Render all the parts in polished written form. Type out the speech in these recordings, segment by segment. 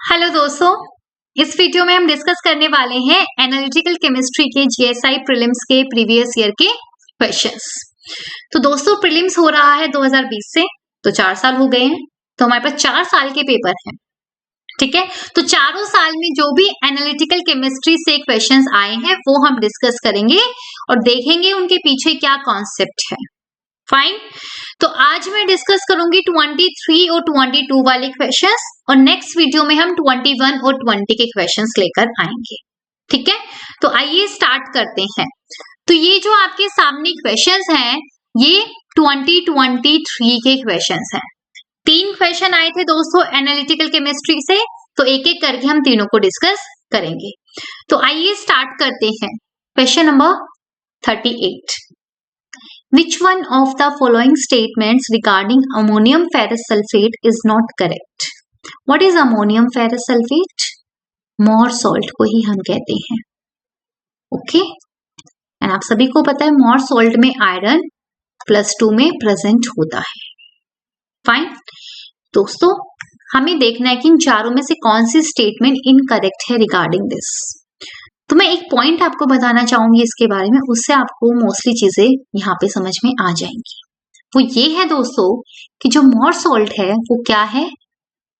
Hello दोस्तों, इस video में हम डिस्कस करने वाले हैं एनालिटिकल केमिस्ट्री के जीएसआई प्रीलिम्स के प्रीवियस ईयर के क्वेश्चंस। तो दोस्तों प्रीलिम्स हो रहा है 2020 से, तो 4 साल हो गए हैं, तो हमारे पास 4 साल के पेपर हैं। ठीक है, तो चारों साल में जो भी एनालिटिकल केमिस्ट्री से क्वेश्चंस आए हैं वो हम डिस्कस करेंगे और देखेंगे उनके पीछे क्या कॉन्सेप्ट है। फाइन, तो आज मैं डिस्कस करूंगी 23 और 22 वाले क्वेश्चंस और नेक्स्ट वीडियो में हम 21 और 20 के क्वेश्चंस लेकर आएंगे। ठीक है, तो आइए स्टार्ट करते हैं। तो ये जो आपके सामने क्वेश्चंस हैं ये 2023 के क्वेश्चंस हैं। 3 क्वेश्चन आए थे दोस्तों एनालिटिकल केमिस्ट्री से, तो एक एक करके हम तीनों को डिस्कस करेंगे। तो आइए स्टार्ट करते हैं। Question number 38, Which one of the following statements regarding ammonium ferrous sulfate is not correct? What is ammonium ferrous sulfate? More salt को ही हम कहते हैं। ओके, एंड आप सभी को पता है मोर सॉल्ट में आयरन +2 में प्रेजेंट होता है। फाइन दोस्तों, हमें देखना है कि इन चारों में से कौन सी स्टेटमेंट इनकरेक्ट है रिगार्डिंग दिस। तो मैं एक पॉइंट आपको बताना चाहूंगी इसके बारे में, उससे आपको मोस्टली चीजें यहाँ पे समझ में आ जाएंगी। वो ये है दोस्तों कि जो मोर सॉल्ट है वो क्या है,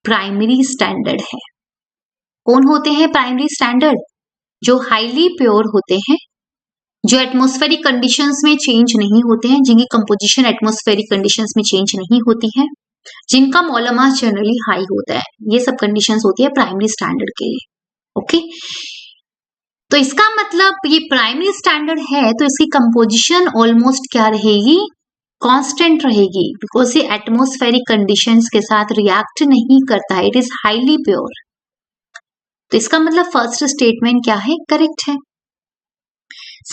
प्राइमरी स्टैंडर्ड है। कौन होते हैं प्राइमरी स्टैंडर्ड? जो हाईली प्योर होते हैं, जो एटमॉस्फेरिक कंडीशंस में चेंज नहीं होते हैं, जिनकी कंपोजिशन एटमॉस्फेरिक कंडीशंस में चेंज नहीं होती है, जिनका मोलर मास जनरली हाई होता है, ये सब कंडीशंस होती है प्राइमरी स्टैंडर्ड के लिए। ओके, तो इसका मतलब ये प्राइमरी स्टैंडर्ड है तो इसकी कंपोजिशन ऑलमोस्ट क्या रहेगी, कांस्टेंट रहेगी, बिकॉज ये एटमॉस्फेरिक कंडीशंस के साथ रिएक्ट नहीं करता है, इट इज हाईली प्योर। तो इसका मतलब फर्स्ट स्टेटमेंट क्या है, करेक्ट है।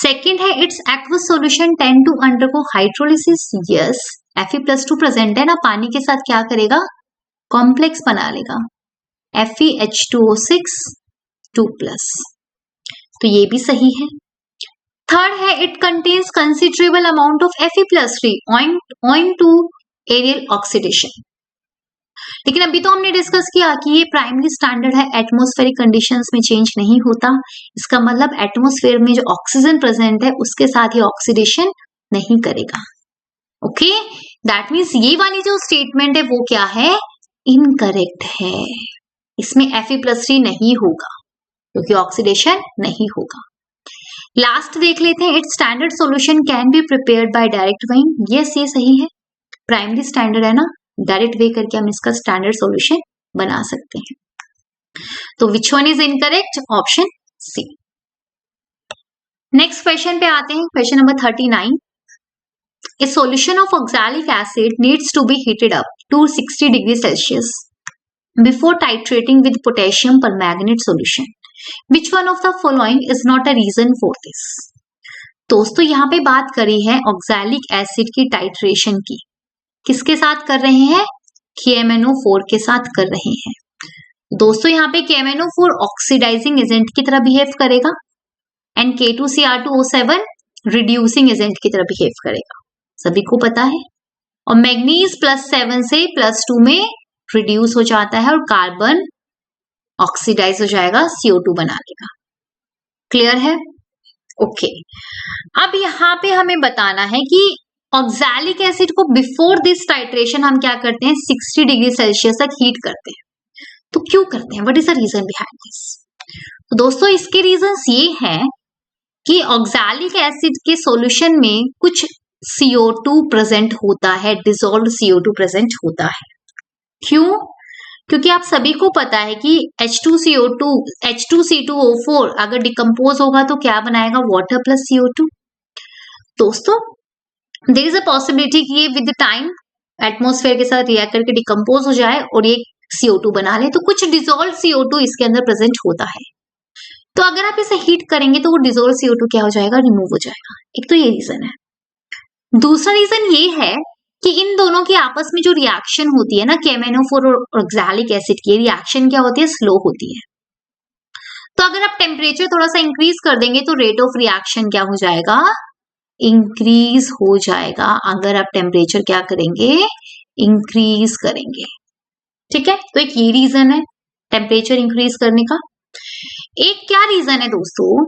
सेकंड है it's aqueous solution tend to undergo hydrolysis, yes, Fe+2 present है ना, पानी के साथ क्या करेगा, कॉम्प्लेक्स बना लेगा, FeH2O6 2+, तो ये भी सही है। थर्ड है it contains considerable amount of Fe+3 owing to aerial oxidation. लेकिन अभी तो हमने डिस्कस किया कि ये प्राइमरी स्टैंडर्ड है, एटमॉस्फेरिक कंडीशंस में चेंज नहीं होता। इसका मतलब एटमॉस्फेयर में जो ऑक्सीजन प्रेजेंट है उसके साथ ये ऑक्सीडेशन नहीं करेगा। ओके, दैट मीन्स ये वाली जो स्टेटमेंट है वो क्या है, इनकरेक्ट है। इसमें Fe+3 नहीं होगा क्योंकि ऑक्सीडेशन नहीं होगा। लास्ट देख लेते हैं, it's standard solution can be prepared by direct weighing, yes ये सही है, प्राइमरी स्टैंडर्ड है ना, डायरेक्ट वे करके हम इसका स्टैंडर्ड सॉल्यूशन बना सकते हैं। तो which one is incorrect, option C. Next question पे आते हैं, question number 39, a solution of oxalic acid needs to be heated up to 60 degree Celsius before titrating with potassium permanganate solution, Which one of the following is not a reason for this? दोस्तों यहाँ पे बात करी है oxalic acid की titration की, किसके साथ कर रहे हैं, KMnO4 के साथ कर रहे हैं। दोस्तों यहाँ पे KMnO4 ऑक्सीडाइजिंग एजेंट की तरह बिहेव करेगा एंड K2Cr2O7 रिड्यूसिंग एजेंट की तरह बिहेव करेगा, सभी को पता है। और मैग्नीज +7 से +2 में रिड्यूस हो जाता है और कार्बन ऑक्सीडाइज हो जाएगा, CO2 बना लेगा। क्लियर है? ओके, अब यहाँ पे हमें बताना है कि ऑक्सैलिक एसिड को बिफोर दिस टाइट्रेशन हम क्या करते हैं, 60 डिग्री सेल्सियस तक हीट करते हैं। तो क्यों करते हैं, what is the reason behind this? तो दोस्तों इसके रीजंस ये हैं कि ऑक्सैलिक एसिड के सॉल्यूशन में कुछ CO2 प्रेजेंट होता है, डिसॉल्व्ड CO2 प्रेजेंट होता है। क्यों? क्योंकि आप सभी को पता है कि H2CO2 H2C2O4 अगर डिकम्पोज होगा तो क्या बनाएगा, वाटर प्लस CO2। दोस्तों देयर इज अ पॉसिबिलिटी कि ये विद टाइम एटमॉस्फेयर के साथ रिएक्ट करके डिकम्पोज हो जाए और ये CO2 बना ले, तो कुछ डिसॉल्व CO2 इसके अंदर प्रेजेंट होता है। तो अगर आप इसे हीट करेंगे तो वो डिसॉल्व CO2 क्या हो जाएगा, रिमूव हो जाएगा। एक तो ये रीजन है। दूसरा रीजन ये है कि इन दोनों की आपस में जो रिएक्शन होती है ना, KMnO4 और ऑक्सैलिक एसिड की रिएक्शन क्या होती है, स्लो होती है। तो अगर आप टेम्परेचर थोड़ा सा इंक्रीज कर देंगे तो रेट ऑफ रिएक्शन क्या हो जाएगा, इंक्रीज हो जाएगा। अगर आप टेम्परेचर क्या करेंगे, इंक्रीज करेंगे। ठीक है, तो एक ये रीजन है। टेम्परेचर इंक्रीज करने का। एक क्या रीजन है दोस्तों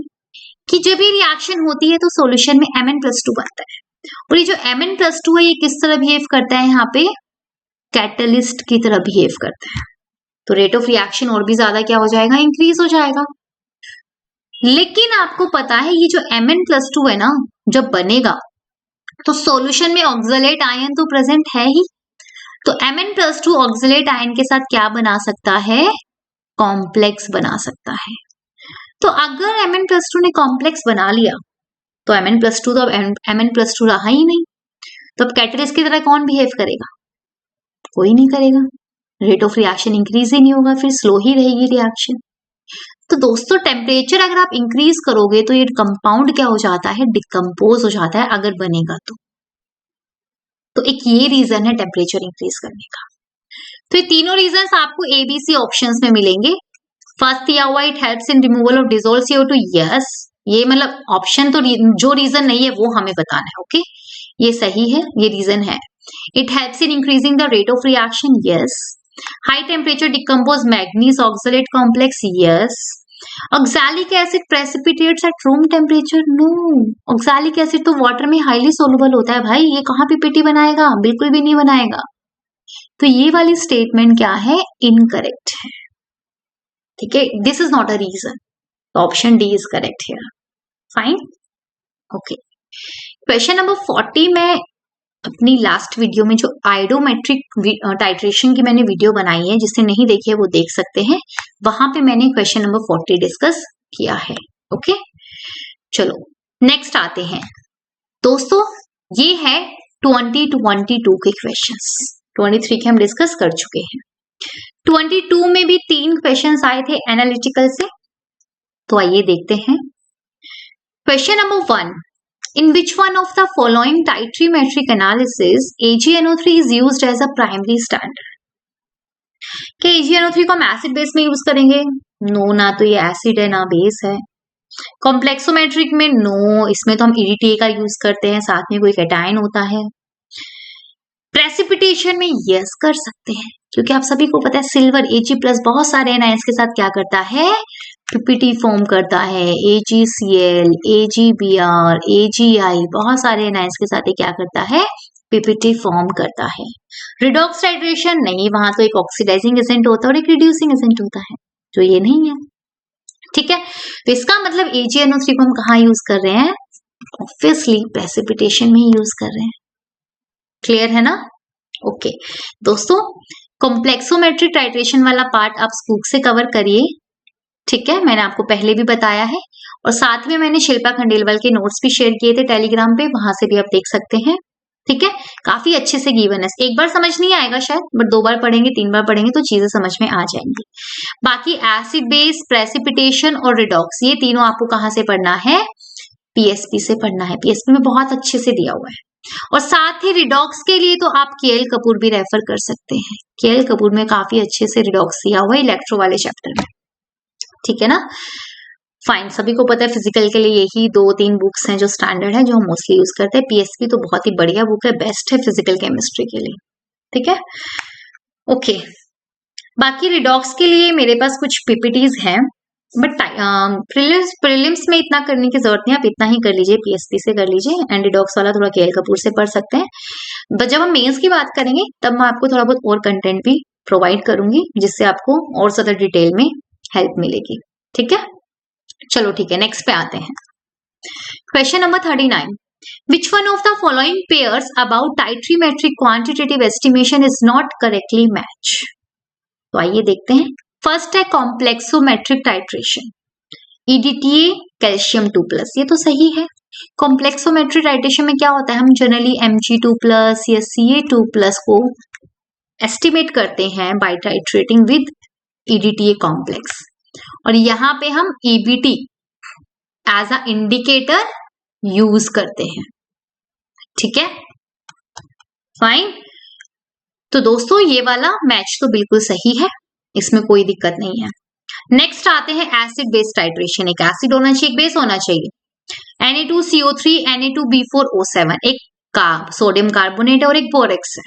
कि जब ये रिएक्शन होती है तो सॉल्यूशन में Mn+2 बनता है, और ये जो Mn+2 है ये किस तरह बिहेव करता है, यहाँ पे कैटलिस्ट की तरह बिहेव करता है। तो रेट ऑफ रिएक्शन और भी ज्यादा क्या हो जाएगा, इंक्रीज हो जाएगा। लेकिन आपको पता है ये जो Mn+2 है ना, जब बनेगा तो सॉल्यूशन में ऑक्सलेट आयन तो प्रेजेंट है ही, तो Mn+2 ऑक्सलेट आयन के साथ क्या बना सकता है, कॉम्प्लेक्स बना सकता है। तो अगर Mn+2 ने कॉम्प्लेक्स बना लिया तो Mn+2 तो अब Mn+2 रहा ही नहीं, तो अब कैटलिस्ट की तरह कौन बिहेव करेगा, कोई नहीं करेगा। रेट ऑफ रिएक्शन इंक्रीज ही नहीं होगा, फिर स्लो ही रहेगी रिएक्शन। तो दोस्तों टेम्परेचर अगर आप इंक्रीज करोगे तो ये कंपाउंड क्या हो जाता है, डिकम्पोज हो जाता है अगर बनेगा तो एक ये रीजन है टेम्परेचर इंक्रीज करने का। तो ये तीनों रीजंस आपको ABC ऑप्शंस में मिलेंगे। फर्स्ट दिया हुआ it helps in removal of dissolve CO2, yes, ये मतलब ऑप्शन तो जो रीजन नहीं है वो हमें बताना है, ओके, ये सही है, ये रीजन है। It helps in increasing the rate of reaction, yes. High temperature decompose manganese oxalate complex, yes. Oxalic acid precipitates at room temperature, no, oxalic acid तो वाटर में हाईली सोलुबल होता है भाई, ये कहाँ पीपीटी बनाएगा, बिल्कुल भी नहीं बनाएगा। तो ये वाली स्टेटमेंट क्या है, इनकरेक्ट है, ठीक है, this is not a reason, option D is correct here, fine, okay. Question number 40 में अपनी लास्ट वीडियो में जो आयोडोमेट्रिक टाइट्रेशन की मैंने वीडियो बनाई है, जिसने नहीं देखी है वो देख सकते हैं, वहां पे मैंने क्वेश्चन नंबर 40 डिस्कस किया है, ओके। चलो नेक्स्ट आते हैं दोस्तों, ये है 2022 के क्वेश्चंस, 23 के हम डिस्कस कर चुके हैं। 22 में भी 3 क्वेश्चंस आए थे एनालिटिकल से, तो आइए देखते हैं। Question number 1, in which one of the following titrimetric analysis AgNO3 is used as a primary standard? क्या AgNO3 को हम एसिड बेस में यूज करेंगे, नो, ना तो ये एसिड है ना बेस है। कॉम्प्लेक्सोमेट्रिक में नो, इसमें तो हम EDTA का यूज करते हैं, साथ में कोई कैटायन होता है। प्रेसिपिटेशन में यस कर सकते हैं, क्योंकि आप सभी को पता है सिल्वर Ag+ बहुत सारे एनायंस के साथ क्या करता है, पीपीटी फॉर्म करता है, AgCl, AgBr, AgI, बहुत सारे एनायंस के साथ ये क्या करता है, पीपीटी फॉर्म करता है। रिडॉक्स टाइट्रेशन नहीं, वहां तो एक ऑक्सीडाइजिंग एजेंट होता है और एक रिड्यूसिंग एजेंट होता है, जो ये नहीं है, ठीक है। तो इसका मतलब AgNO3 को हम कहाँ यूज कर रहे हैं, ऑब्वियसली प्रेसिपिटेशन में ही यूज कर रहे हैं, क्लियर है ना, ओके। दोस्तों कॉम्प्लेक्सोमेट्रिक टाइट्रेशन वाला पार्ट आप स्कूक से कवर करिए, ठीक है, मैंने आपको पहले भी बताया है, और साथ में मैंने शिल्पा खंडेलवाल के नोट्स भी शेयर किए थे टेलीग्राम पे, वहां से भी आप देख सकते हैं, ठीक है, काफी अच्छे से गिवन है। एक बार समझ नहीं आएगा शायद, बट 2 बार पढ़ेंगे 3 बार पढ़ेंगे तो चीजें समझ में आ जाएंगी। बाकी एसिड बेस, प्रेसिपिटेशन और रिडॉक्स, ये तीनों आपको कहाँ से पढ़ना है, पीएसपी से पढ़ना है, पीएसपी में बहुत अच्छे से दिया हुआ है। और साथ ही रिडॉक्स के लिए तो आप KL कपूर भी रेफर कर सकते हैं, KL कपूर में काफी अच्छे से रिडॉक्स दिया हुआ है इलेक्ट्रो वाले चैप्टर में, ठीक है ना, फाइन। सभी को पता है फिजिकल के लिए यही 2-3 बुक्स हैं जो स्टैंडर्ड है, जो हम मोस्टली यूज करते हैं। पीएसपी तो बहुत ही बढ़िया बुक है, बेस्ट है फिजिकल केमिस्ट्री के लिए, ठीक है, ओके। बाकी रिडॉक्स के लिए मेरे पास कुछ पीपीटीज हैं, बट प्रीलिम्स में इतना करने की जरूरत नहीं, आप इतना ही कर लीजिए, पीएसपी से कर लीजिए, एंड रिडॉक्स वाला थोड़ा KL कपूर से पढ़ सकते हैं। बट जब हम मेंस की बात करेंगे तब मैं आपको थोड़ा बहुत और कंटेंट भी प्रोवाइड करूंगी, जिससे आपको और ज्यादा डिटेल में हेल्प मिलेगी, ठीक है। चलो ठीक है, नेक्स्ट पे आते हैं। Question number 39, which one of the following pairs about titrimetric quantitative estimation is not correctly match? तो आइए देखते हैं। फर्स्ट है कॉम्प्लेक्सोमेट्रिक टाइट्रेशन, EDTA कैल्शियम 2+, ये तो सही है। कॉम्प्लेक्सोमेट्रिक टाइट्रेशन में क्या होता है, हम जनरली Mg2+ या Ca2+ को एस्टिमेट करते हैं by titrating with EDTA complex, और यहाँ पे हम EBT as a indicator use करते हैं, ठीक है, फाइन। तो दोस्तों ये वाला मैच तो बिल्कुल सही है, इसमें कोई दिक्कत नहीं है। नेक्स्ट आते हैं एसिड बेस टाइट्रेशन, एक एसिड होना चाहिए, एक बेस होना चाहिए, Na2CO3 Na2B4O7, एक सोडियम कार्बोनेट और एक बोरेक्स है।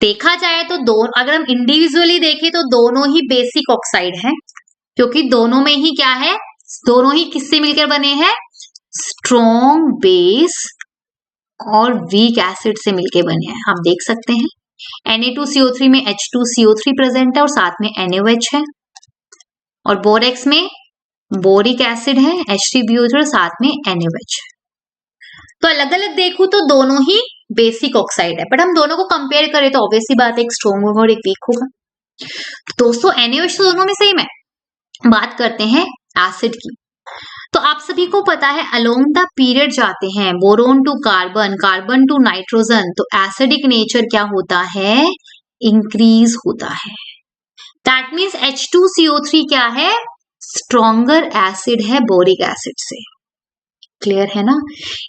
देखा जाए तो अगर हम इंडिविजुअली देखें तो दोनों ही बेसिक ऑक्साइड है, क्योंकि दोनों में ही क्या है, दोनों ही किससे मिलकर बने हैं, स्ट्रॉन्ग बेस और वीक एसिड से मिलकर बने हैं। आप देख सकते हैं Na2CO3 में H2CO3 प्रेजेंट है और साथ में NaOH है, और बोरेक्स में बोरिक एसिड है H3BO3 और साथ में NaOH है। तो अलग अलग देखूं तो दोनों ही बेसिक ऑक्साइड है, बट हम दोनों को कंपेयर करें तो ऑब्वियसली बात है, एक स्ट्रॉन्ग होगा और एक वीक होगा। दोस्तों NaOH तो दोनों में सेम है। बात करते हैं एसिड की। तो आप सभी को पता है अलोंग द पीरियड जाते हैं boron to carbon, carbon to nitrogen, तो एसिडिक नेचर क्या होता है, इंक्रीज होता है। दैट मीन्स H2CO3 क्या है, स्ट्रॉन्गर एसिड है बोरिक एसिड से। क्लियर है ना।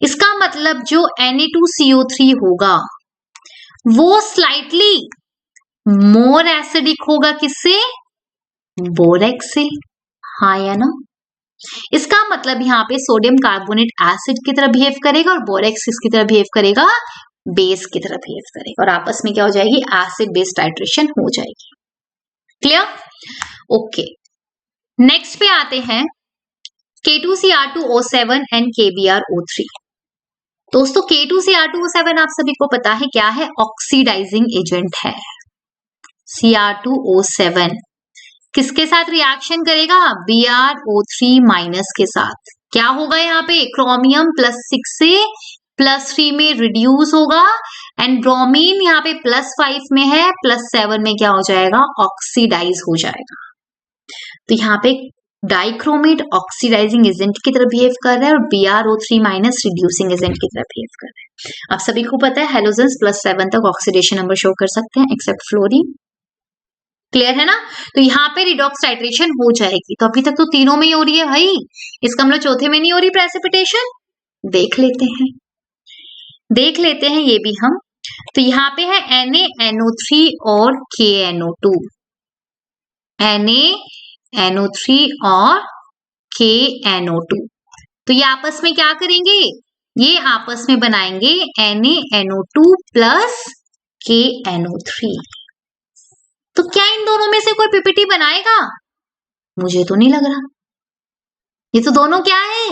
इसका मतलब जो Na2CO3 होगा वो स्लाइटली मोर एसिडिक होगा किससे, बोरेक्स से। हाँ या ना। इसका मतलब यहाँ पे सोडियम कार्बोनेट एसिड की तरह बिहेव करेगा और बोरेक्स किसकी तरह बिहेव करेगा, बेस की तरह बिहेव करेगा, और आपस में क्या हो जाएगी, एसिड बेस टाइट्रेशन हो जाएगी। Clear, okay. नेक्स्ट पे आते हैं K2Cr2O7 एंड KBrO3। दोस्तों K2Cr2O7 आप सभी को पता है क्या है, ऑक्सीडाइजिंग एजेंट है। Cr2O7 किसके साथ रिएक्शन करेगा, BrO3 माइनस के साथ। क्या होगा यहाँ पे, क्रोमियम +6 से +3 में रिड्यूस होगा, एंड ब्रोमीन यहाँ पे +5 में है, +7 में क्या हो जाएगा, ऑक्सीडाइज हो जाएगा। तो यहाँ पे डाइक्रोमेट ऑक्सीडाइजिंग एजेंट की तरह बिहेव कर रहा है और BrO3 माइनस रिड्यूसिंग एजेंट की तरह बिहेव कर रहा है। आप सभी को पता है हेलोजेंस +7 तक ऑक्सीडेशन नंबर शो कर सकते हैं एक्सेप्ट फ्लोरीन। क्लियर है ना। तो यहाँ पे रिडॉक्स टाइट्रेशन हो जाएगी। तो अभी तक तो तीनों में ही हो रही है भाई, इसका मतलब चौथे में नहीं हो रही प्रेसिपिटेशन। देख लेते हैं ये भी हम। तो यहाँ पे है NaNO3 और KNO2, NaNO3 और KNO2। तो ये आपस में क्या करेंगे, ये आपस में बनाएंगे NaNO2 प्लस KNO3। तो क्या इन दोनों में से कोई पीपीटी बनाएगा, मुझे तो नहीं लग रहा। ये तो दोनों क्या है,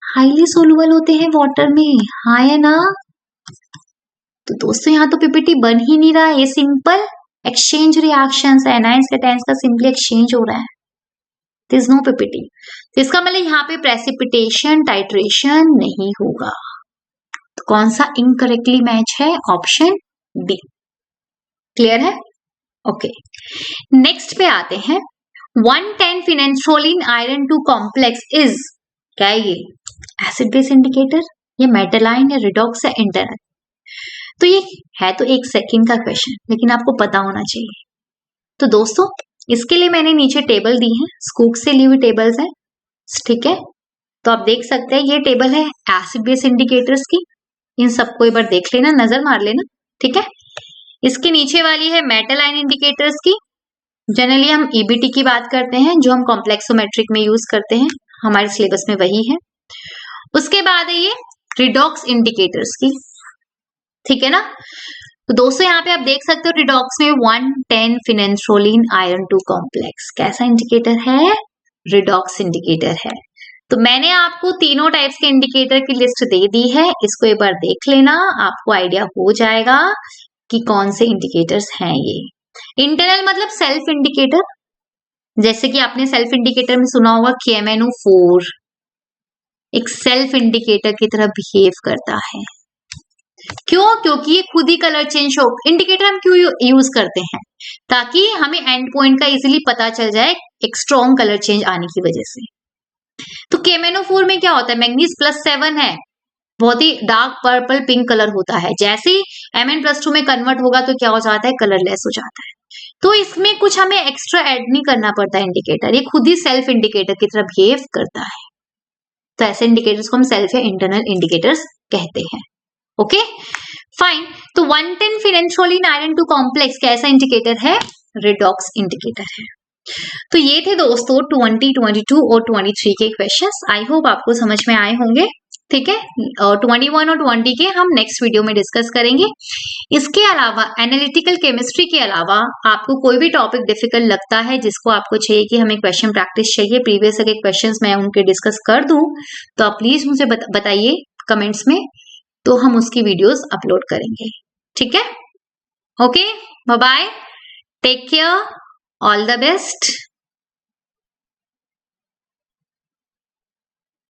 हाईली सोलुबल होते हैं वाटर में, हाँ है ना। तो दोस्तों यहाँ तो पीपीटी बन ही नहीं रहा है, ये सिंपल एक्सचेंज रिएक्शंस है, एनायंस कैटायंस का सिंपली एक्सचेंज हो रहा है, देयर इज नो पीपीटी। तो इसका मतलब यहाँ पे प्रेसिपिटेशन टाइट्रेशन नहीं होगा। तो कौन सा इनकरेक्टली मैच है, ऑप्शन बी। क्लियर है, ओके। नेक्स्ट पे आते हैं 110 फिनेंथ्रोलिन आयरन 2 कॉम्प्लेक्स इज, क्या है ये, एसिड बेस इंडिकेटर, ये मेटालाइन या रिडॉक्स या इंटरनल। तो ये है तो 1 सेकंड का क्वेश्चन, लेकिन आपको पता होना चाहिए। तो दोस्तों इसके लिए मैंने नीचे टेबल दी है, स्कूप से ली हुई टेबल्स है, ठीक है। तो आप देख सकते हैं ये टेबल है एसिड बेस इंडिकेटर्स की, इन सबको एक बार देख लेना, नजर मार लेना, ठीक है। इसके नीचे वाली है मेटालाइन इंडिकेटर्स की, जनरली हम EBT की बात करते हैं जो हम कॉम्प्लेक्सोमेट्रिक में यूज करते हैं, हमारे सिलेबस में वही है। उसके बाद है ये रिडॉक्स इंडिकेटर्स की, ठीक है ना। तो दोस्तों यहाँ पे आप देख सकते हो रिडॉक्स में 110 फिनेंथ्रोलिन आयरन 2 कॉम्प्लेक्स कैसा इंडिकेटर है, रिडॉक्स इंडिकेटर है। तो मैंने आपको तीनों टाइप्स के इंडिकेटर की लिस्ट दे दी है, इसको एक बार देख लेना, आपको आइडिया हो जाएगा कि कौन से इंडिकेटर्स हैं ये। इंटरनल मतलब सेल्फ इंडिकेटर, जैसे कि आपने सेल्फ इंडिकेटर में सुना होगा KMnO4 एक सेल्फ इंडिकेटर की तरह बिहेव करता है। क्यों, क्योंकि ये खुद ही कलर चेंज हो। इंडिकेटर हम क्यों यूज करते हैं, ताकि हमें एंड पॉइंट का इजीली पता चल जाए एक स्ट्रॉन्ग कलर चेंज आने की वजह से। तो KMnO4 में क्या होता है, मैग्नीज +7 है, बहुत ही डार्क पर्पल पिंक कलर होता है। जैसे ही Mn+2 में कन्वर्ट होगा तो क्या हो जाता है, कलरलेस हो जाता है। तो इसमें कुछ हमें एक्स्ट्रा ऐड नहीं करना पड़ता इंडिकेटर, ये खुद ही सेल्फ इंडिकेटर की तरह बिहेव करता है। तो ऐसे इंडिकेटर्स को हम सेल्फ या इंटरनल इंडिकेटर्स कहते हैं। Okay fine. तो 110 फिनेंथ्रोलिन आयरन 2 कॉम्प्लेक्स कैसा इंडिकेटर है, रिडॉक्स इंडिकेटर है। तो ये थे दोस्तों 20, 22 और 23 के क्वेश्चंस। आई होप आपको समझ में आए होंगे। ठीक है, और 21 और 20 के हम नेक्स्ट वीडियो में डिस्कस करेंगे। इसके अलावा एनालिटिकल केमिस्ट्री के अलावा आपको कोई भी टॉपिक डिफिकल्ट लगता है जिसको आपको चाहिए कि हमें क्वेश्चन प्रैक्टिस चाहिए, प्रीवियस के क्वेश्चंस मैं उनके डिस्कस कर दूं, तो आप प्लीज मुझे बताइए कमेंट्स में, तो हम उसकी वीडियोस अपलोड करेंगे। ठीक है, okay, bye bye, take care, all the best.